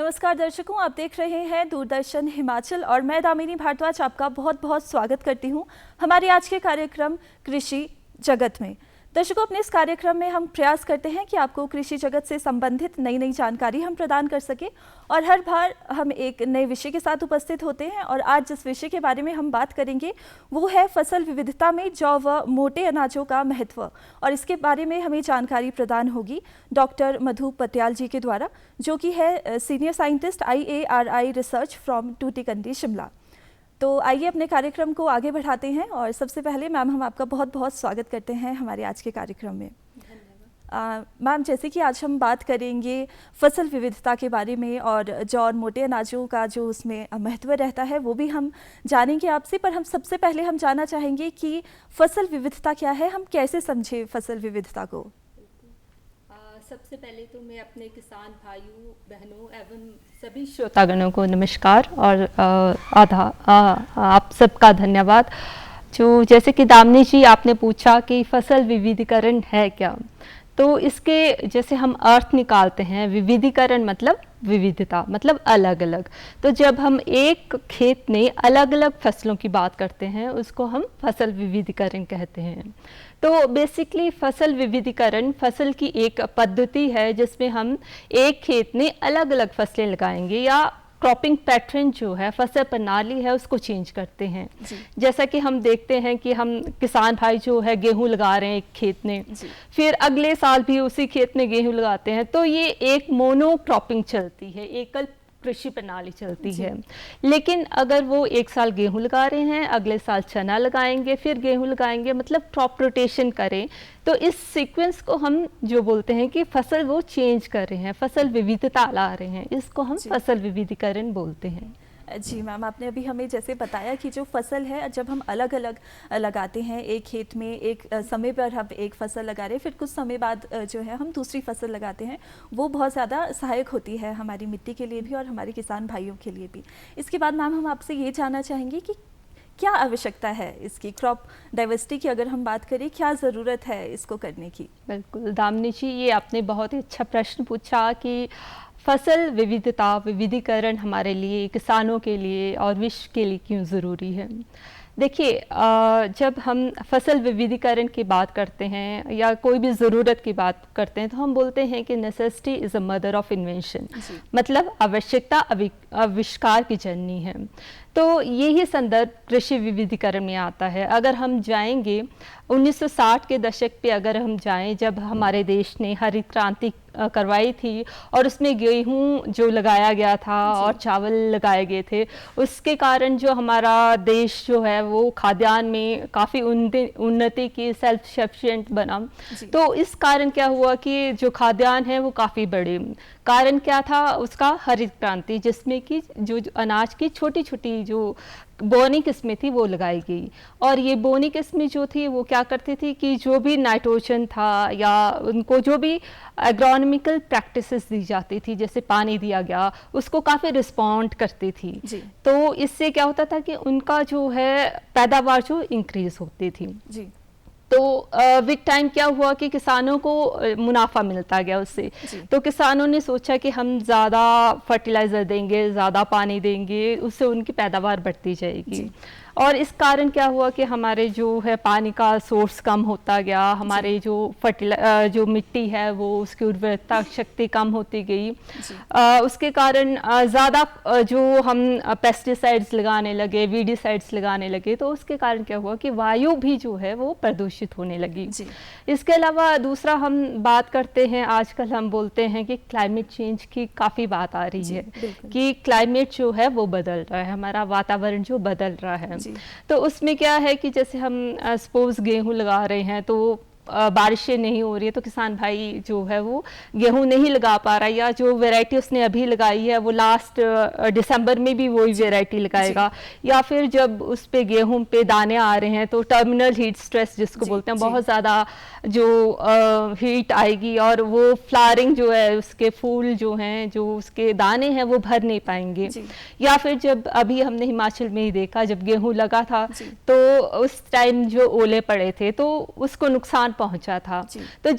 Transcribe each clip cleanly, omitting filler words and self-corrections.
नमस्कार दर्शकों, आप देख रहे हैं दूरदर्शन हिमाचल और मैं दामिनी भारद्वाज आपका बहुत बहुत स्वागत करती हूं हमारे आज के कार्यक्रम कृषि जगत में। दर्शकों, अपने इस कार्यक्रम में हम प्रयास करते हैं कि आपको कृषि जगत से संबंधित नई नई जानकारी हम प्रदान कर सके और हर बार हम एक नए विषय के साथ उपस्थित होते हैं। और आज जिस विषय के बारे में हम बात करेंगे वो है फसल विविधता में जौ व मोटे अनाजों का महत्व, और इसके बारे में हमें जानकारी प्रदान होगी डॉक्टर मधु पटियाल जी के द्वारा, जो कि है senior scientist IARI research from Tutikandi Shimla. तो आइए अपने कार्यक्रम को आगे बढ़ाते हैं और सबसे पहले मैम हम आपका बहुत बहुत स्वागत करते हैं हमारे आज के कार्यक्रम में। मैम, जैसे कि आज हम बात करेंगे फसल विविधता के बारे में और जौ और मोटे अनाजों का जो उसमें महत्व रहता है वो भी हम जानेंगे आपसे, पर हम सबसे पहले हम जानना चाहेंगे कि फसल विविधता क्या है, हम कैसे समझे फसल विविधता को। सबसे पहले तो मैं अपने किसान भाइयों बहनों एवं सभी श्रोतागणों को नमस्कार और आप सबका धन्यवाद। जैसे कि दामिनी जी आपने पूछा कि फसल विविधीकरण है क्या, तो इसके जैसे हम अर्थ निकालते हैं, विविधीकरण मतलब विविधता, मतलब अलग अलग। तो जब हम एक खेत में अलग अलग फसलों की बात करते हैं उसको हम फसल विविधीकरण कहते हैं। तो बेसिकली फसल विविधीकरण फसल की एक पद्धति है जिसमें हम एक खेत में अलग अलग फसलें लगाएंगे या क्रॉपिंग पैटर्न जो है, फसल प्रणाली है, उसको चेंज करते हैं। जैसा कि हम देखते हैं कि हम किसान भाई जो है गेहूं लगा रहे हैं एक खेत में, फिर अगले साल भी उसी खेत में गेहूं लगाते हैं, तो ये एक मोनो क्रॉपिंग चलती है, एकल कृषि प्रणाली चलती है। लेकिन अगर वो एक साल गेहूं लगा रहे हैं, अगले साल चना लगाएंगे, फिर गेहूं लगाएंगे, मतलब क्रॉप रोटेशन करें, तो इस सीक्वेंस को हम जो बोलते हैं कि फसल वो चेंज कर रहे हैं, फसल विविधता ला रहे हैं, इसको हम फसल विविधीकरण बोलते हैं। जी मैम, आपने अभी हमें जैसे बताया कि जो फसल है जब हम अलग अलग लगाते हैं एक खेत में, एक समय पर हम एक फसल लगा रहे हैं, फिर कुछ समय बाद जो है हम दूसरी फसल लगाते हैं, वो बहुत ज़्यादा सहायक होती है हमारी मिट्टी के लिए भी और हमारे किसान भाइयों के लिए भी। इसके बाद मैम हम आपसे ये जानना चाहेंगे कि क्या आवश्यकता है इसकी, क्रॉप डाइवर्सिटी की अगर हम बात करें, क्या ज़रूरत है इसको करने की। बिल्कुल दामिनी जी, ये आपने बहुत ही अच्छा प्रश्न पूछा कि फसल विविधता विविधीकरण हमारे लिए, किसानों के लिए और विश्व के लिए क्यों ज़रूरी है। देखिए, जब हम फसल विविधीकरण की बात करते हैं या कोई भी ज़रूरत की बात करते हैं तो हम बोलते हैं कि necessity is a mother of invention, मतलब आवश्यकता आविष्कार की जननी है। तो यही संदर्भ कृषि विविधीकरण में आता है। अगर हम जाएंगे 1960 के दशक पे अगर हम जाएं, जब हमारे देश ने हरित क्रांति करवाई थी और उसमें गेहूं जो लगाया गया था और चावल लगाए गए थे, उसके कारण जो हमारा देश जो है वो खाद्यान्न में काफ़ी उन्नति की, सेल्फ सफिशिएंट बना। तो इस कारण क्या हुआ कि जो खाद्यान्न है वो काफ़ी बड़े। कारण क्या था उसका? हरित क्रांति, जिसमें कि जो अनाज की छोटी छोटी जो बोनी किस्में थी वो लगाई गई। और ये बोनी किस्में जो थी वो क्या करती थी कि जो भी नाइट्रोजन था या उनको जो भी एग्रोनॉमिकल प्रैक्टिसेस दी जाती थी, जैसे पानी दिया गया, उसको काफ़ी रिस्पॉन्ड करती थी। तो इससे क्या होता था कि उनका जो है पैदावार जो इंक्रीज होती थी। तो विद टाइम क्या हुआ कि किसानों को मुनाफा मिलता गया उससे। तो किसानों ने सोचा कि हम ज़्यादा फर्टिलाइज़र देंगे, ज़्यादा पानी देंगे, उससे उनकी पैदावार बढ़ती जाएगी। और इस कारण क्या हुआ कि हमारे जो है पानी का सोर्स कम होता गया, हमारे जो मिट्टी है वो उसकी उर्वरता शक्ति कम होती गई। उसके कारण ज़्यादा जो हम पेस्टिसाइड्स लगाने लगे, वीडीसाइड्स लगाने लगे, तो उसके कारण क्या हुआ कि वायु भी जो है वो प्रदूषित होने लगी। इसके अलावा दूसरा हम बात करते हैं, आजकल हम बोलते हैं कि क्लाइमेट चेंज की काफ़ी बात आ रही है कि क्लाइमेट जो है वो बदल रहा है, हमारा वातावरण जो बदल रहा है। तो उसमें क्या है कि जैसे हम सपोज गेहूं लगा रहे हैं तो बारिशें नहीं हो रही है, तो किसान भाई जो है वो गेहूं नहीं लगा पा रहा, या जो वैरायटी उसने अभी लगाई है वो लास्ट दिसंबर में भी वही वैरायटी लगाएगा, या फिर जब उस पे गेहूं पे दाने आ रहे हैं तो टर्मिनल हीट स्ट्रेस जिसको बोलते हैं, बहुत ज़्यादा जो हीट आएगी और वो फ्लावरिंग जो है, उसके फूल जो हैं, जो उसके दाने हैं वो भर नहीं पाएंगे। या फिर जब अभी हमने हिमाचल में ही देखा, जब गेहूं लगा था तो उस टाइम जो ओले पड़े थे तो उसको नुकसान नुकसान पहुंचा था। जी। तो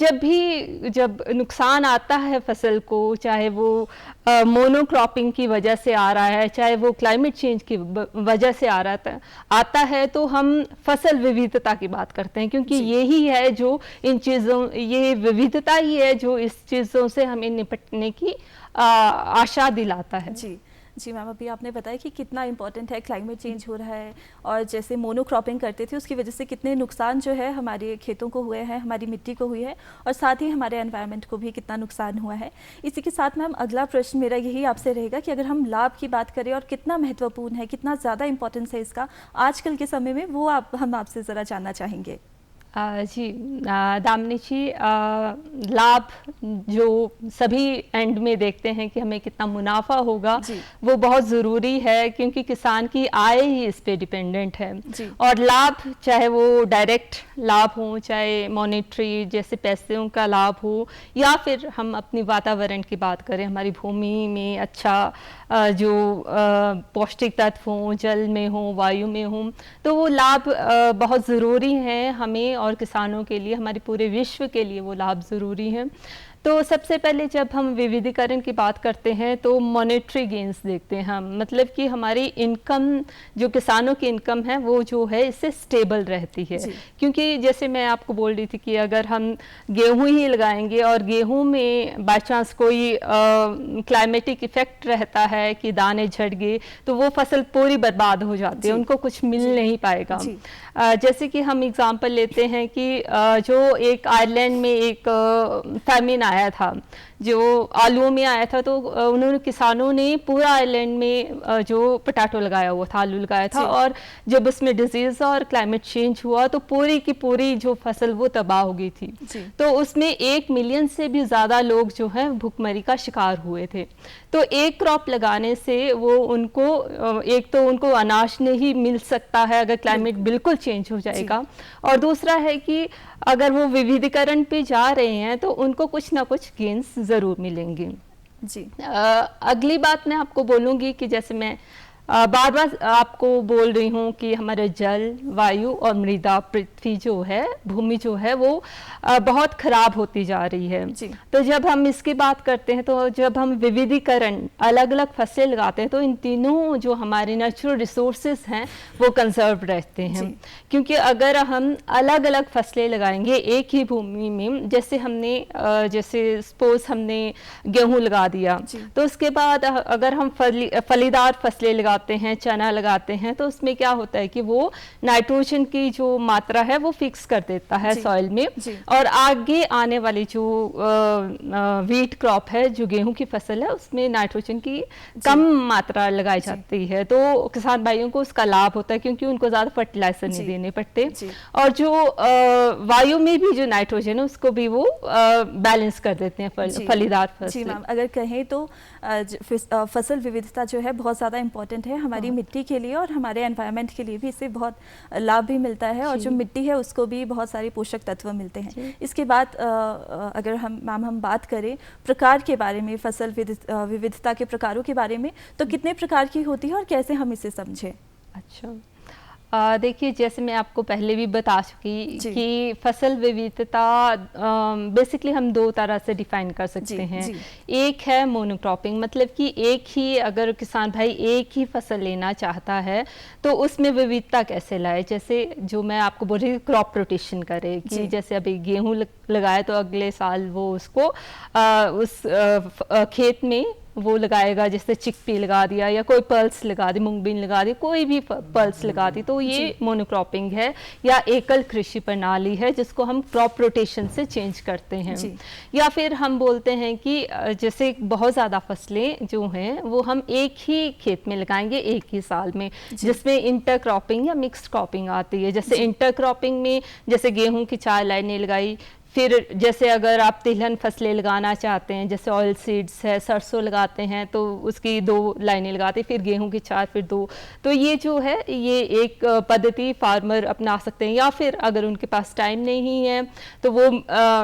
जब नुकसान आता है फसल को, चाहे वो मोनोक्रॉपिंग की वजह से आ रहा है, चाहे वो क्लाइमेट चेंज की वजह से आता है, तो हम फसल विविधता की बात करते हैं, क्योंकि जी। यही है जो ये विविधता ही है जो इस चीज़ों से हमें निपटने की आशा दिलाता है। जी जी मैम, अभी आपने बताया कि कितना इम्पोर्टेंट है, क्लाइमेट चेंज हो रहा है और जैसे मोनोक्रॉपिंग करते थे उसकी वजह से कितने नुकसान जो है हमारे खेतों को हुए हैं, हमारी मिट्टी को हुई है और साथ ही हमारे एनवायरनमेंट को भी कितना नुकसान हुआ है। इसी के साथ मैम अगला प्रश्न मेरा यही आपसे रहेगा कि अगर हम लाभ की बात करें और कितना महत्वपूर्ण है, कितना ज़्यादा इम्पोर्टेंस है इसका आजकल के समय में, वो हम आपसे ज़रा जानना चाहेंगे। जी, दामिनी जी, लाभ जो सभी एंड में देखते हैं कि हमें कितना मुनाफा होगा, वो बहुत ज़रूरी है, क्योंकि किसान की आय ही इस पे डिपेंडेंट है। और लाभ, चाहे वो डायरेक्ट लाभ हो, चाहे मॉनेटरी जैसे पैसों का लाभ हो, या फिर हम अपनी वातावरण की बात करें, हमारी भूमि में अच्छा जो पौष्टिक तत्व हों, जल में हों, वायु में हों, तो वो लाभ बहुत ज़रूरी हैं हमें और किसानों के लिए, हमारे पूरे विश्व के लिए वो लाभ ज़रूरी हैं। तो सबसे पहले जब हम विविधीकरण की बात करते हैं तो मॉनेटरी गेन्स देखते हैं हम, मतलब कि हमारी इनकम, जो किसानों की इनकम है वो जो है इससे स्टेबल रहती है। क्योंकि जैसे मैं आपको बोल रही थी कि अगर हम गेहूं ही लगाएंगे और गेहूं में बाय चांस कोई क्लाइमेटिक इफेक्ट रहता है कि दाने झड़ गए, तो वो फसल पूरी बर्बाद हो जाती है, उनको कुछ मिल नहीं पाएगा। जैसे कि हम एग्जांपल लेते हैं कि जो एक आयरलैंड में एक फैमिन आया था, जो आलूओं में आया था, तो उन्होंने किसानों ने पूरा आइलैंड में जो पोटैटो लगाया हुआ था, आलू लगाया था, और जब उसमें डिजीज और क्लाइमेट चेंज हुआ तो पूरी की पूरी जो फसल वो तबाह हो गई थी। तो उसमें 1 मिलियन से भी ज़्यादा लोग जो हैं भूखमरी का शिकार हुए थे। तो एक क्रॉप लगाने से वो उनको एक तो उनको अनाज नहीं मिल सकता है अगर क्लाइमेट बिल्कुल चेंज हो जाएगा, और दूसरा है कि अगर वो विविधीकरण पे जा रहे हैं तो उनको कुछ ना कुछ गेन्स ज़रूर मिलेंगे। जी। अगली बात मैं आपको बोलूँगी कि जैसे मैं बार बार आपको बोल रही हूँ कि हमारे जल, वायु और मृदा, पृथ्वी जो है, भूमि जो है, वो बहुत खराब होती जा रही है। तो जब हम इसकी बात करते हैं, तो जब हम विविधीकरण, अलग अलग फसलें लगाते हैं, तो इन तीनों जो हमारे नेचुरल रिसोर्सेज हैं वो कंजर्व रहते हैं। क्योंकि अगर हम अलग अलग फसलें लगाएंगे एक ही भूमि में, जैसे सपोज हमने गेहूँ लगा दिया, तो उसके बाद अगर हम फलीदार फसलें लगाते हैं, चना लगाते हैं, तो उसमें क्या होता है कि वो नाइट्रोजन की जो मात्रा है वो फिक्स कर देता है सॉइल में, और आगे आने वाली जो वीट क्रॉप है, जो गेहूं की फसल है, उसमें नाइट्रोजन की कम मात्रा लगाई जाती है। तो किसान भाइयों को उसका लाभ होता है, क्योंकि उनको ज़्यादा फर्टिलाइजर नहीं देने पड़ते, और जो वायु में भी जो नाइट्रोजन है उसको भी वो बैलेंस कर देते हैं फलीदार फसल। जी मैम, अगर कहें तो फसल विविधता जो है बहुत ज़्यादा इम्पोर्टेंट है हमारी मिट्टी के लिए, और हमारे एनवायरनमेंट के लिए भी इससे बहुत लाभ भी मिलता है, और जो मिट्टी है उसको भी बहुत सारे पोषक तत्व मिलते हैं। इसके बाद अगर हम बात करें प्रकार के बारे में, फसल विविधता के प्रकारों के बारे में, तो कितने प्रकार की होती है और कैसे हम इसे समझें? अच्छा, देखिए, जैसे मैं आपको पहले भी बता चुकी कि फसल विविधता बेसिकली हम 2 तरह से डिफाइन कर सकते हैं। एक है मोनोक्रॉपिंग, मतलब कि एक ही, अगर किसान भाई एक ही फसल लेना चाहता है तो उसमें विविधता कैसे लाए। जैसे जो मैं आपको बोल रही हूँ, क्रॉप रोटेशन करे, कि जैसे अभी गेहूँ लगाए तो अगले साल वो उसको उस खेत में वो लगाएगा, जैसे चिकपी लगा दिया या कोई पल्स लगा दी, मूंगबीन लगा दी, कोई भी पल्स लगा दी, तो ये मोनोक्रॉपिंग है या एकल कृषि प्रणाली है, जिसको हम क्रॉप रोटेशन से चेंज करते हैं। या फिर हम बोलते हैं कि जैसे बहुत ज़्यादा फसलें जो हैं वो हम एक ही खेत में लगाएंगे एक ही साल में, जिसमें इंटरक्रॉपिंग या मिक्स्ड क्रॉपिंग आती है। जैसे इंटरक्रॉपिंग में जैसे गेहूँ की 4 लाइनें लगाई, फिर जैसे अगर आप तिलहन फसलें लगाना चाहते हैं, जैसे ऑयल सीड्स है, सरसों लगाते हैं तो उसकी 2 लाइनें लगाते हैं, फिर गेहूं की 4, फिर 2। तो ये जो है, ये एक पद्धति फार्मर अपना सकते हैं। या फिर अगर उनके पास टाइम नहीं है तो वो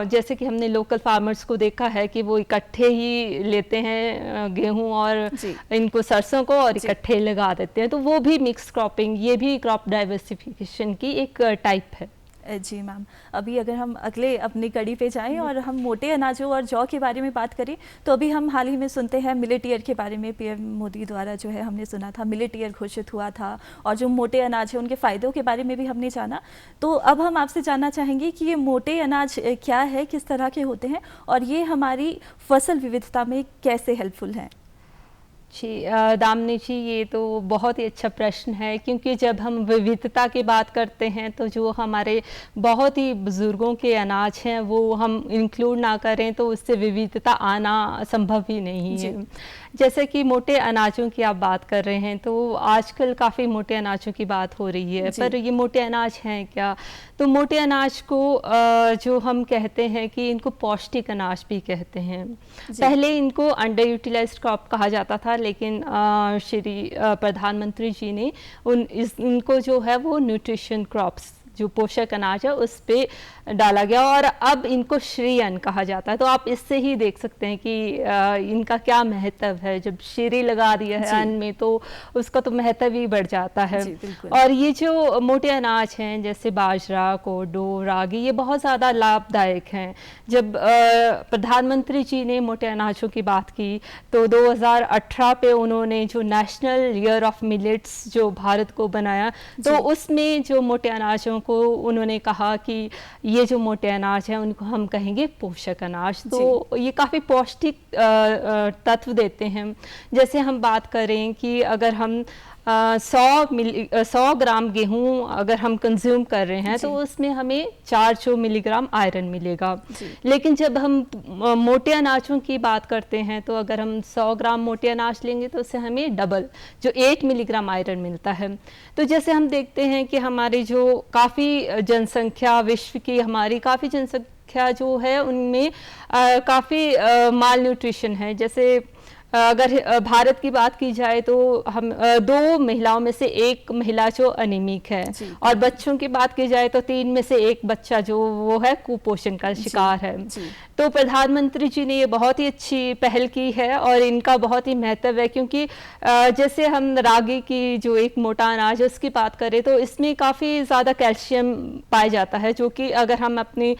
जैसे कि हमने लोकल फार्मर्स को देखा है कि वो इकट्ठे ही लेते हैं गेहूं और इनको सरसों को और इकट्ठे लगा देते हैं, तो वो भी मिक्स क्रॉपिंग, ये भी क्रॉप डाइवर्सिफिकेशन की एक टाइप है। जी मैम, अभी अगर हम अगले अपनी कड़ी पे जाएं और हम मोटे अनाजों और जौ के बारे में बात करें, तो अभी हम हाल ही में सुनते हैं मिलेट ईयर के बारे में। पीएम मोदी द्वारा जो है हमने सुना था मिलेट ईयर घोषित हुआ था, और जो मोटे अनाज है उनके फ़ायदों के बारे में भी हमने जाना। तो अब हम आपसे जानना चाहेंगे कि ये मोटे अनाज क्या है, किस तरह के होते हैं, और ये हमारी फसल विविधता में कैसे हेल्पफुल हैं? जी दामिनी जी, ये तो बहुत ही अच्छा प्रश्न है, क्योंकि जब हम विविधता की बात करते हैं तो जो हमारे बहुत ही बुज़ुर्गों के अनाज हैं वो हम इंक्लूड ना करें तो उससे विविधता आना संभव ही नहीं है। जैसे कि मोटे अनाजों की आप बात कर रहे हैं, तो आजकल काफ़ी मोटे अनाजों की बात हो रही है, पर ये मोटे अनाज हैं क्या? तो मोटे अनाज को जो हम कहते हैं कि इनको पौष्टिक अनाज भी कहते हैं। पहले इनको अंडर यूटिलाइज्ड क्रॉप कहा जाता था, लेकिन श्री प्रधानमंत्री जी ने इनको जो है वो न्यूट्रिशन क्रॉप्स, जो पोषक अनाज है, उस पे डाला गया और अब इनको श्री अन्न कहा जाता है। तो आप इससे ही देख सकते हैं कि इनका क्या महत्व है। जब श्री लगा दिया है अन्न में तो उसका तो महत्व ही बढ़ जाता है। और ये जो मोटे अनाज हैं जैसे बाजरा, कोडो, रागी, ये बहुत ज़्यादा लाभदायक हैं। जब प्रधानमंत्री जी ने मोटे अनाजों की बात की तो 2018 पे उन्होंने जो नेशनल ईयर ऑफ मिलेट्स जो भारत को बनाया, तो उसमें जो मोटे अनाजों को उन्होंने कहा कि ये जो मोटे अनाज हैं उनको हम कहेंगे पोषक अनाज। तो ये काफ़ी पौष्टिक तत्व देते हैं। जैसे हम बात करें कि अगर हम 100 ग्राम गेहूं अगर हम कंज्यूम कर रहे हैं तो उसमें हमें 400 मिलीग्राम आयरन मिलेगा। लेकिन जब हम मोटे अनाजों की बात करते हैं तो अगर हम 100 ग्राम मोटे अनाज लेंगे तो उससे हमें डबल जो 8 मिलीग्राम आयरन मिलता है। तो जैसे हम देखते हैं कि हमारी जो काफ़ी जनसंख्या, विश्व की हमारी काफ़ी जनसंख्या जो है उनमें काफ़ी माल न्यूट्रिशन है। जैसे अगर भारत की बात की जाए तो हम 2 महिलाओं में से 1 महिला जो अनीमिक है, और बच्चों की बात की जाए तो 3 में से 1 बच्चा जो वो है कुपोषण का शिकार है। तो प्रधानमंत्री जी ने ये बहुत ही अच्छी पहल की है और इनका बहुत ही महत्व है, क्योंकि जैसे हम रागी की जो एक मोटा अनाज है उसकी बात करें तो इसमें काफ़ी ज़्यादा कैल्शियम पाया जाता है, जो कि अगर हम अपनी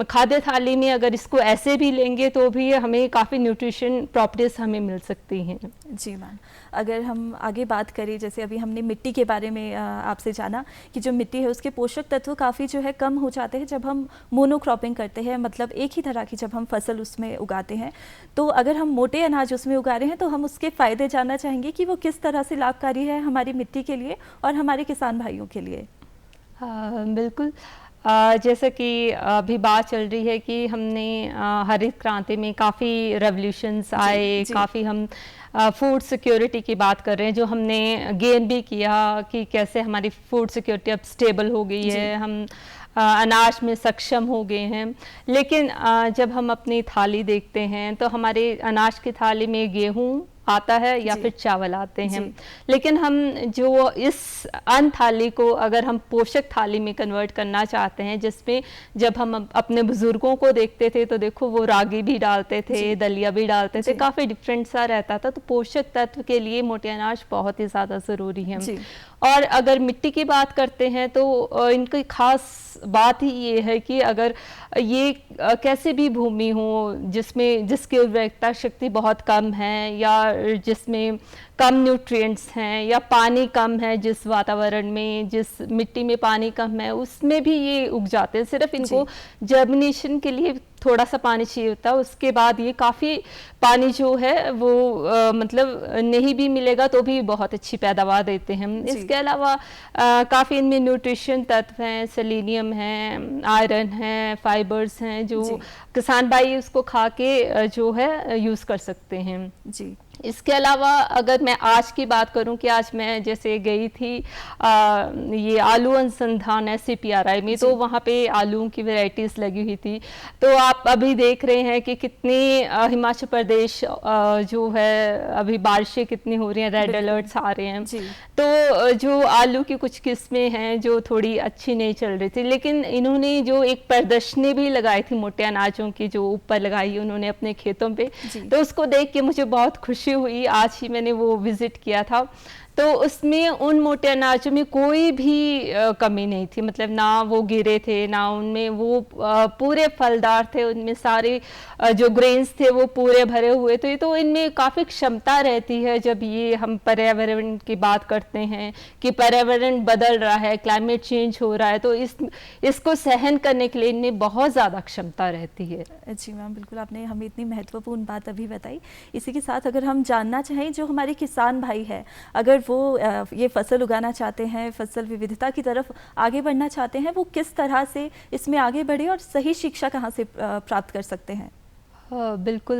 खाद्य थाली में अगर इसको ऐसे भी लेंगे तो भी हमें काफ़ी न्यूट्रिशन प्रॉपर्टीज हमें मिल सकती हैं। जी मैम, अगर हम आगे बात करें, जैसे अभी हमने मिट्टी के बारे में आपसे जाना कि जो मिट्टी है उसके पोषक तत्व काफ़ी जो है कम हो जाते हैं जब हम मोनोक्रॉपिंग करते हैं, मतलब एक ही तरह की जब हम फसल उसमें उगाते हैं। तो अगर हम मोटे अनाज उसमें उगा रहे हैं तो हम उसके फ़ायदे जानना चाहेंगे कि वो किस तरह से लाभकारी है हमारी मिट्टी के लिए और हमारे किसान भाइयों के लिए। बिल्कुल, जैसे कि अभी बात चल रही है कि हमने हरित क्रांति में काफ़ी रेवोल्यूशंस आए, काफ़ी हम फूड सिक्योरिटी की बात कर रहे हैं, जो हमने गेन भी किया कि कैसे हमारी फूड सिक्योरिटी अब स्टेबल हो गई है, हम अनाज में सक्षम हो गए हैं। लेकिन जब हम अपनी थाली देखते हैं तो हमारे अनाज की थाली में गेहूँ आता है या फिर चावल आते हैं, लेकिन हम जो इस अन्न थाली को अगर हम पोषक थाली में कन्वर्ट करना चाहते हैं, जिसमें जब हम अपने बुजुर्गों को देखते थे तो देखो वो रागी भी डालते थे, दलिया भी डालते थे, काफ़ी डिफरेंट सा रहता था। तो पोषक तत्व के लिए मोटे अनाज बहुत ही ज़्यादा ज़रूरी है। और अगर मिट्टी की बात करते हैं तो इनकी खास बात ही ये है कि अगर ये कैसे भी भूमि हो जिसकी उर्वरकता शक्ति बहुत कम है, या जिसमें कम न्यूट्रिएंट्स हैं, या पानी कम है, जिस वातावरण में, जिस मिट्टी में पानी कम है उसमें भी ये उग जाते हैं। सिर्फ इनको जर्मिनेशन के लिए थोड़ा सा पानी चाहिए होता है, उसके बाद ये काफ़ी पानी जो है वो मतलब नहीं भी मिलेगा तो भी बहुत अच्छी पैदावार देते हैं। इसके अलावा काफ़ी इनमें न्यूट्रिशन तत्व हैं, सेलेनियम है, आयरन है, फाइबर्स हैं, जो किसान भाई उसको खा के जो है यूज़ कर सकते हैं। जी, इसके अलावा अगर मैं आज की बात करूं कि आज मैं जैसे गई थी ये आलू अनुसंधान है CPRI में, तो वहाँ पे आलूओं की वैरायटीज़ लगी हुई थी। तो आप अभी देख रहे हैं कि कितनी हिमाचल प्रदेश जो है अभी बारिशें कितनी हो रही हैं, रेड अलर्ट्स आ रहे हैं। तो जो आलू की कुछ किस्में हैं जो थोड़ी अच्छी नहीं चल रही थी, लेकिन इन्होंने जो एक प्रदर्शनी भी लगाई थी मोटे अनाजों की, जो ऊपर लगाई उन्होंने अपने खेतों पे, तो उसको देख के मुझे बहुत खुशी हुई। आज ही मैंने वो विजिट किया था। तो उसमें उन मोटे अनाजों में कोई भी कमी नहीं थी, मतलब ना वो गिरे थे, ना उनमें वो पूरे फलदार थे, उनमें सारे जो ग्रेन्स थे वो पूरे भरे हुए थे। तो इनमें काफ़ी क्षमता रहती है जब ये हम पर्यावरण की बात करते हैं कि पर्यावरण बदल रहा है, क्लाइमेट चेंज हो रहा है, तो इसको सहन करने के लिए इनमें बहुत ज़्यादा क्षमता रहती है। जी मैम, बिल्कुल आपने हमें इतनी महत्वपूर्ण बात अभी बताई। इसी के साथ अगर हम जानना चाहें, जो हमारे किसान भाई हैं, अगर वो ये फसल उगाना चाहते हैं, फसल विविधता की तरफ आगे बढ़ना चाहते हैं, वो किस तरह से इसमें आगे बढ़े और सही शिक्षा कहाँ से प्राप्त कर सकते हैं? बिल्कुल,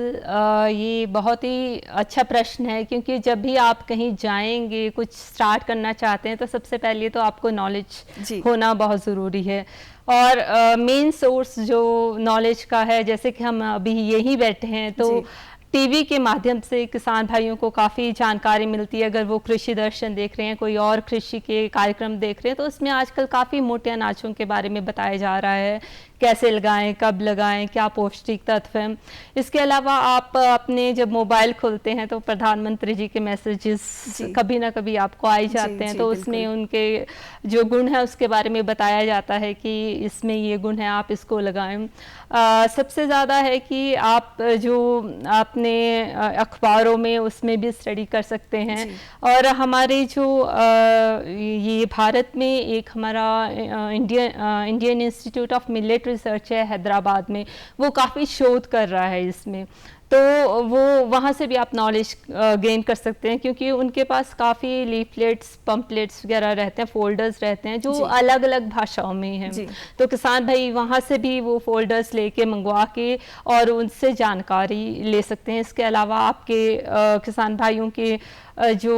ये बहुत ही अच्छा प्रश्न है, क्योंकि जब भी आप कहीं जाएंगे, कुछ स्टार्ट करना चाहते हैं, तो सबसे पहले तो आपको नॉलेज होना बहुत ज़रूरी है। और मेन सोर्स जो नॉलेज का है, जैसे कि हम अभी यहीं बैठे हैं, तो टीवी के माध्यम से किसान भाइयों को काफ़ी जानकारी मिलती है। अगर वो कृषि दर्शन देख रहे हैं, कोई और कृषि के कार्यक्रम देख रहे हैं, तो उसमें आजकल काफ़ी मोटे अनाजों के बारे में बताया जा रहा है, कैसे लगाएं, कब लगाएं, क्या पौष्टिक तत्व हैं। इसके अलावा आप अपने जब मोबाइल खोलते हैं तो प्रधानमंत्री जी के मैसेजेस कभी ना कभी आपको आ ही जाते हैं, तो उसमें उनके जो गुण है उसके बारे में बताया जाता है कि इसमें ये गुण है, आप इसको लगाएं। सबसे ज़्यादा है कि आप जो अपने अखबारों में उसमें भी स्टडी कर सकते हैं। और हमारे जो ये भारत में एक हमारा Indian institute of millet research है हैदराबाद में, वो काफ़ी शोध कर रहा है इसमें, तो वो वहाँ से भी आप नॉलेज गेन कर सकते हैं, क्योंकि उनके पास काफ़ी लीफलेट्स, पम्पलेट्स वगैरह रहते हैं, फोल्डर्स रहते हैं जो अलग अलग भाषाओं में हैं। तो किसान भाई वहाँ से भी वो फोल्डर्स लेके मंगवा के और उनसे जानकारी ले सकते हैं। इसके अलावा आपके किसान भाइयों के जो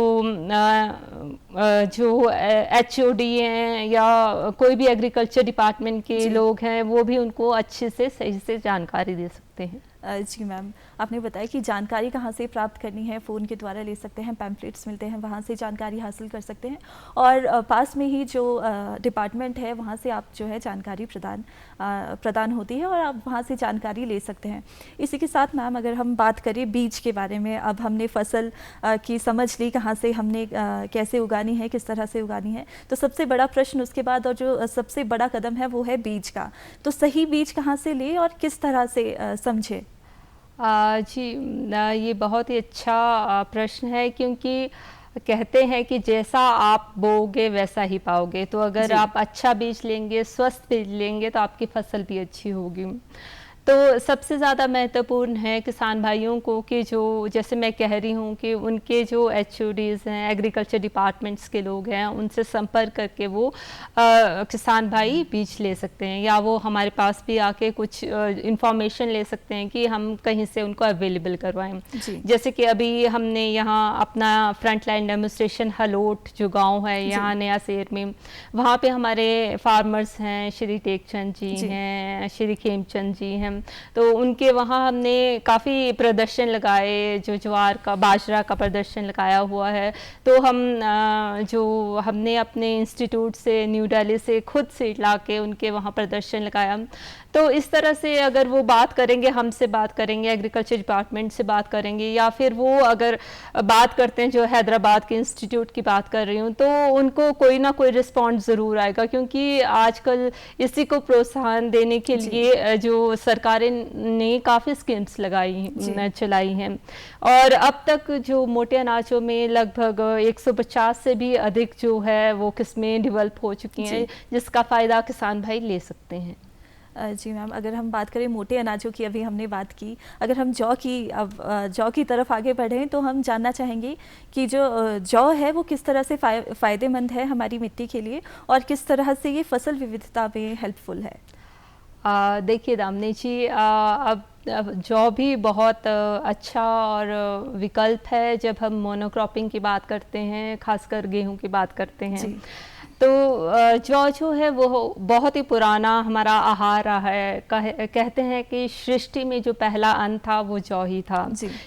HOD हैं या कोई भी एग्रीकल्चर डिपार्टमेंट के लोग हैं, वो भी उनको अच्छे से सही से जानकारी दे सकते हैं। जी मैम, आपने बताया कि जानकारी कहाँ से प्राप्त करनी है, फ़ोन के द्वारा ले सकते हैं, पैम्पलेट्स मिलते हैं, वहाँ से जानकारी हासिल कर सकते हैं, और पास में ही जो डिपार्टमेंट है वहाँ से आप जो है जानकारी प्रदान होती है और आप वहाँ से जानकारी ले सकते हैं। इसी के साथ मैम, अगर हम बात करें बीज के बारे में, अब हमने फसल की समझ ली, कहाँ से हमने कैसे उगानी है, किस तरह से उगानी है, तो सबसे बड़ा प्रश्न उसके बाद और जो सबसे बड़ा कदम है वो है बीज का। तो सही बीज कहाँ से ले और किस तरह से समझे? जी, ये बहुत ही अच्छा प्रश्न है, क्योंकि कहते हैं कि जैसा आप बोओगे वैसा ही पाओगे। तो अगर आप अच्छा बीज लेंगे, स्वस्थ बीज लेंगे, तो आपकी फसल भी अच्छी होगी। तो सबसे ज़्यादा महत्वपूर्ण है किसान भाइयों को कि जो, जैसे मैं कह रही हूँ कि उनके जो HODs हैं, एग्रीकल्चर डिपार्टमेंट्स के लोग हैं, उनसे संपर्क करके वो किसान भाई बीज ले सकते हैं, या वो हमारे पास भी आके कुछ इंफॉर्मेशन ले सकते हैं कि हम कहीं से उनको अवेलेबल करवाएं। जैसे कि अभी हमने यहाँ अपना फ्रंट लाइन डेमोस्ट्रेशन हलोट जो गाँव है यहाँ नया शहर में, वहाँ पर हमारे फार्मर्स हैं, श्री टेकचंद जी हैं, श्री खेमचंद जी हैं, तो उनके वहाँ हमने काफ़ी प्रदर्शन लगाए, जो ज्वार का, बाजरा का प्रदर्शन लगाया हुआ है। तो हमने अपने इंस्टीट्यूट से, न्यू दिल्ली से खुद सीड ला के उनके वहाँ प्रदर्शन लगाया। तो इस तरह से अगर वो बात करेंगे, हमसे बात करेंगे, एग्रीकल्चर डिपार्टमेंट से बात करेंगे, या फिर वो अगर बात करते हैं, जो हैदराबाद के इंस्टीट्यूट की बात कर रही हूँ, तो उनको कोई ना कोई रिस्पॉन्स ज़रूर आएगा, क्योंकि आजकल इसी को प्रोत्साहन देने के लिए जो सरकारें ने काफ़ी स्कीम्स चलाई हैं। और अब तक जो मोटे अनाजों में लगभग 150 से भी अधिक जो है वो किस्में डेवलप हो चुकी हैं, जिसका फ़ायदा किसान भाई ले सकते हैं। जी मैम, अगर हम बात करें मोटे अनाजों की, अभी हमने बात की, अगर हम जौ की तरफ आगे बढ़ें तो हम जानना चाहेंगे कि जो जौ है वो किस तरह से फ़ायदेमंद है हमारी मिट्टी के लिए और किस तरह से ये फसल विविधता में हेल्पफुल है। देखिए दामिनी जी, अब जौ भी बहुत अच्छा और विकल्प है जब हम मोनोक्रॉपिंग की बात करते हैं, खासकर गेहूं की बात करते हैं। तो जौ जो है वो बहुत ही पुराना हमारा आहार रहा है। कहते हैं कि सृष्टि में जो पहला अन्न था वो जौ ही था।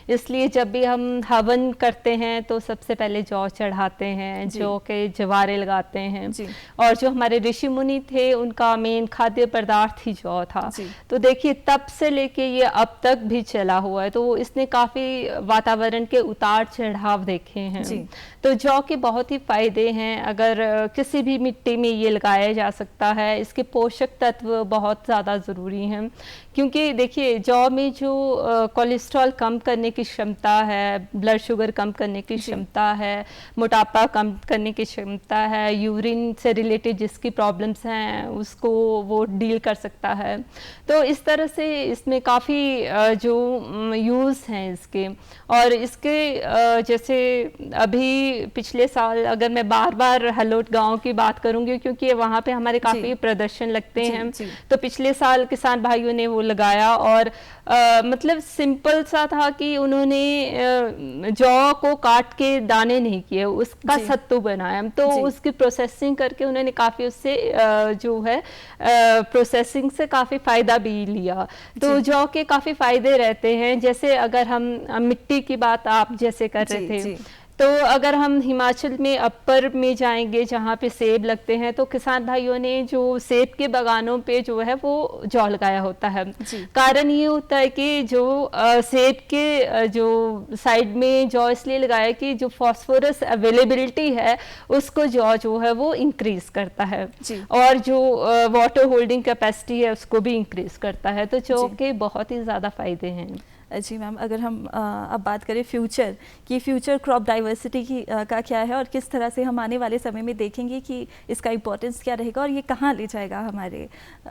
इसलिए जब भी हम हवन करते हैं तो सबसे पहले जौ चढ़ाते हैं, जौ के जवारे लगाते हैं। और जो हमारे ऋषि मुनि थे उनका मेन खाद्य पदार्थ ही जौ था। तो देखिए तब से लेके ये अब तक भी चला हुआ है, तो इसने काफी वातावरण के उतार चढ़ाव देखे हैं। तो जौ के बहुत ही फायदे हैं। अगर किसी भी मिट्टी में ये लगाया जा सकता है। इसके पोषक तत्व बहुत ज़्यादा ज़रूरी हैं, क्योंकि देखिए जौ में जो कोलेस्ट्रॉल कम करने की क्षमता है, ब्लड शुगर कम करने की क्षमता है, मोटापा कम करने की क्षमता है, यूरिन से रिलेटेड जिसकी प्रॉब्लम्स हैं उसको वो डील कर सकता है। तो इस तरह से इसमें काफ़ी जो यूज़ हैं इसके। और इसके जैसे अभी पिछले साल, अगर मैं बार बार हलोट गांव की बात करूंगी क्योंकि वहाँ पे हमारे काफ़ी प्रदर्शन लगते हैं, तो पिछले साल किसान भाइयों ने वो लगाया और मतलब सिंपल सा था कि उन्होंने जौ को काट के दाने नहीं किए, उसका सत्तू बनाया। तो उसकी प्रोसेसिंग करके उन्होंने काफ़ी उससे जो है प्रोसेसिंग से काफ़ी फ़ायदा भी लिया। तो जौ के काफ़ी फ़ायदे रहते हैं। जैसे अगर हम मिट्टी की बात आप जैसे कर रहे थे, तो अगर हम हिमाचल में अपर में जाएंगे जहाँ पे सेब लगते हैं, तो किसान भाइयों ने जो सेब के बागानों पे जो है वो जौ लगाया होता है। कारण ये होता है कि जो सेब के जो साइड में जौ इसलिए लगाया कि जो फास्फोरस अवेलेबिलिटी है उसको जौ जो है वो इंक्रीज करता है, और जो वाटर होल्डिंग कैपेसिटी है उसको भी इंक्रीज करता है। तो जौ के बहुत ही ज़्यादा फायदे हैं। जी मैम, अगर हम अब बात करें फ्यूचर क्रॉप डाइवर्सिटी की का क्या है और किस तरह से हम आने वाले समय में देखेंगे कि इसका इम्पोर्टेंस क्या रहेगा और ये कहाँ ले जाएगा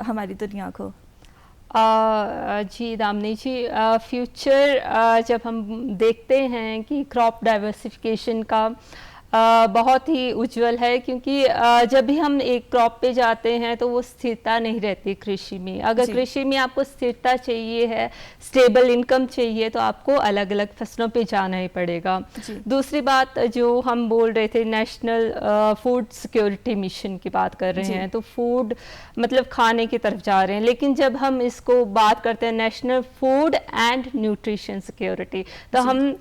हमारी दुनिया को? जी दामिनी जी, फ्यूचर जब हम देखते हैं कि क्रॉप डाइवर्सिफिकेशन का बहुत ही उज्जवल है, क्योंकि जब भी हम एक क्रॉप पे जाते हैं तो वो स्थिरता नहीं रहती कृषि में। अगर कृषि में आपको स्थिरता चाहिए है, स्टेबल इनकम चाहिए, तो आपको अलग अलग फसलों पे जाना ही पड़ेगा। दूसरी बात जो हम बोल रहे थे, नेशनल फूड सिक्योरिटी मिशन की बात कर रहे हैं, तो फूड मतलब खाने की तरफ जा रहे हैं। लेकिन जब हम इसको बात करते हैं national food and nutrition security, तो हम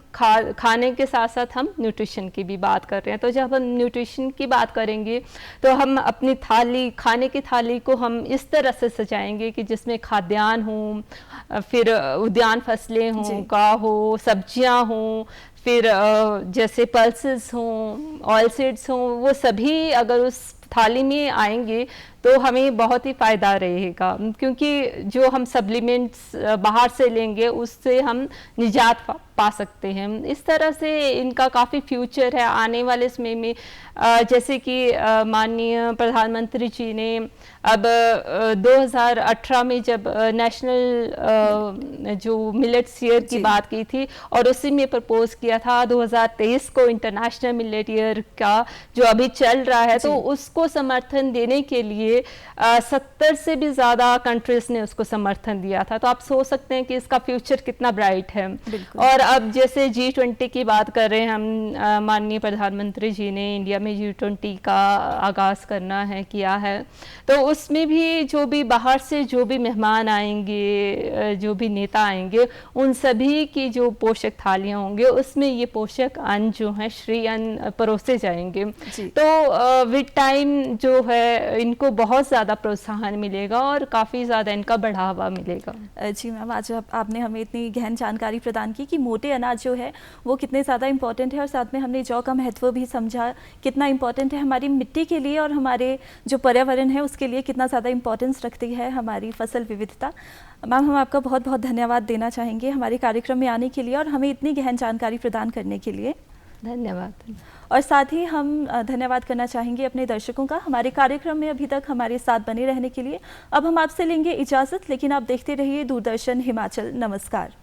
खाने के साथ साथ हम न्यूट्रिशन की भी बात कर रहे हैं। तो जब हम न्यूट्रिशन की बात करेंगे तो हम अपनी थाली, खाने की थाली को हम इस तरह से सजाएंगे कि जिसमें खाद्यान्न हो, फिर उद्यान फसलें हों, गाह हो, सब्जियां हों, फिर जैसे पल्सेस हों, ऑयल सीड्स हों, वो सभी अगर उस थाली में आएंगे तो हमें बहुत ही फ़ायदा रहेगा, क्योंकि जो हम सप्लीमेंट्स बाहर से लेंगे उससे हम निजात पा सकते हैं। इस तरह से इनका काफ़ी फ्यूचर है आने वाले समय में। जैसे कि माननीय प्रधानमंत्री जी ने अब 2018 में जब नेशनल जो मिलेट्स ईयर की बात की थी और उसी में प्रपोज किया था 2023 को इंटरनेशनल मिलेट ईयर का जो अभी चल रहा है, तो उसको समर्थन देने के लिए 70 से भी ज़्यादा कंट्रीज ने उसको समर्थन दिया था। तो आप सोच सकते हैं कि इसका फ्यूचर कितना ब्राइट है। और अब जैसे G20 की बात कर रहे हैं हम, माननीय प्रधानमंत्री जी ने इंडिया में G20 का आगाज़ करना है, किया है, तो उसमें भी जो भी बाहर से जो भी मेहमान आएंगे, जो भी नेता आएंगे, उन सभी की जो पोषक थालियाँ होंगे उसमें ये पोषक अन्न जो है, श्री अन्न परोसे जाएंगे। तो विद टाइम जो है इनको बहुत ज़्यादा प्रोत्साहन मिलेगा और काफ़ी ज़्यादा इनका बढ़ावा मिलेगा। जी मैम, आज आपने हमें इतनी गहन जानकारी प्रदान की कि मोटे अनाज जो है वो कितने ज़्यादा इम्पोर्टेंट है, और साथ में हमने जौ का महत्व भी समझा कितना इम्पोर्टेंट है हमारी मिट्टी के लिए और हमारे जो पर्यावरण है उसके लिए कितना ज़्यादा इम्पोर्टेंस रखती है हमारी फसल विविधता। मैम, हम आपका बहुत बहुत धन्यवाद देना चाहेंगे हमारे कार्यक्रम में आने के लिए और हमें इतनी गहन जानकारी प्रदान करने के लिए। धन्यवाद। और साथ ही हम धन्यवाद करना चाहेंगे अपने दर्शकों का हमारे कार्यक्रम में अभी तक हमारे साथ बने रहने के लिए। अब हम आपसे लेंगे इजाज़त, लेकिन आप देखते रहिए दूरदर्शन हिमाचल। नमस्कार।